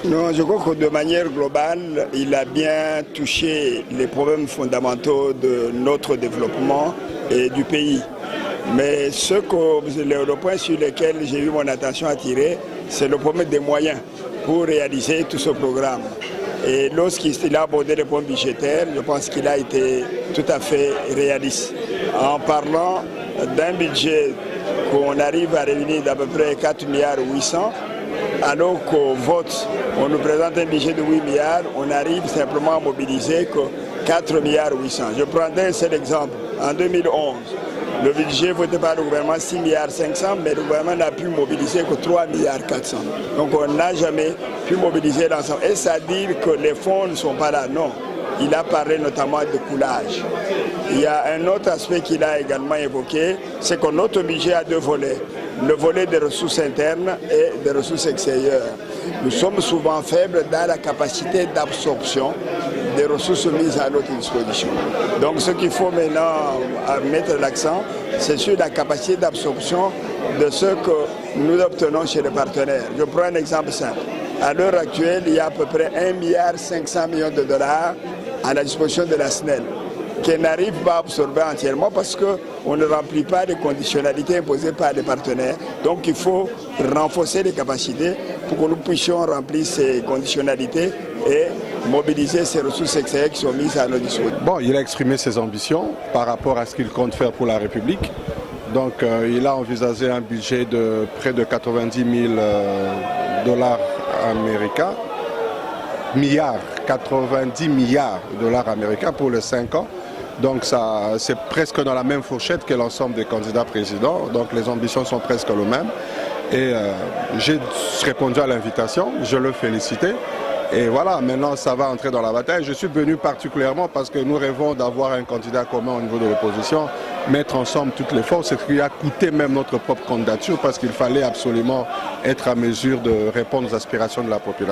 Non, je crois que de manière globale, il a bien touché les problèmes fondamentaux de notre développement et du pays. Mais le point sur lequel j'ai eu mon attention attirée, c'est le problème des moyens pour réaliser tout ce programme. Et lorsqu'il a abordé les points budgétaires, je pense qu'il a été tout à fait réaliste. En parlant d'un budget qu'on arrive à réunir d'à peu près 4 milliards 800, alors qu'au vote, on nous présente un budget de 8 milliards, on arrive simplement à mobiliser que 4 milliards 800. Je prendrai un seul exemple. En 2011, le budget voté par le gouvernement 6 milliards 500, mais le gouvernement n'a pu mobiliser que 3 milliards 400. Donc on n'a jamais pu mobiliser l'ensemble. Et ça dit que les fonds ne sont pas là, non. Il a parlé notamment de coulage. Il y a un autre aspect qu'il a également évoqué, c'est que notre budget a deux volets. Le volet des ressources internes et des ressources extérieures. Nous sommes souvent faibles dans la capacité d'absorption des ressources mises à notre disposition. Donc ce qu'il faut maintenant mettre l'accent, c'est sur la capacité d'absorption de ce que nous obtenons chez les partenaires. Je prends un exemple simple. À l'heure actuelle, il y a à peu près 1,5 milliard de dollars à la disposition de la SNEL, qui n'arrive pas à absorber entièrement parce qu'on ne remplit pas les conditionnalités imposées par les partenaires. Donc il faut renforcer les capacités pour que nous puissions remplir ces conditionnalités et mobiliser ces ressources extérieures qui sont mises à notre disposition. Bon, il a exprimé ses ambitions par rapport à ce qu'il compte faire pour la République. Donc il a envisagé un budget de près de 90 000 dollars américains. 90 milliards de dollars américains pour les 5 ans. Donc c'est presque dans la même fourchette que l'ensemble des candidats présidents. Donc les ambitions sont presque les mêmes. Et j'ai répondu à l'invitation, je le félicitais. Et voilà, maintenant ça va entrer dans la bataille. Je suis venu particulièrement parce que nous rêvons d'avoir un candidat commun au niveau de l'opposition, mettre ensemble toutes les forces, ce qui a coûté même notre propre candidature parce qu'il fallait absolument être à mesure de répondre aux aspirations de la population.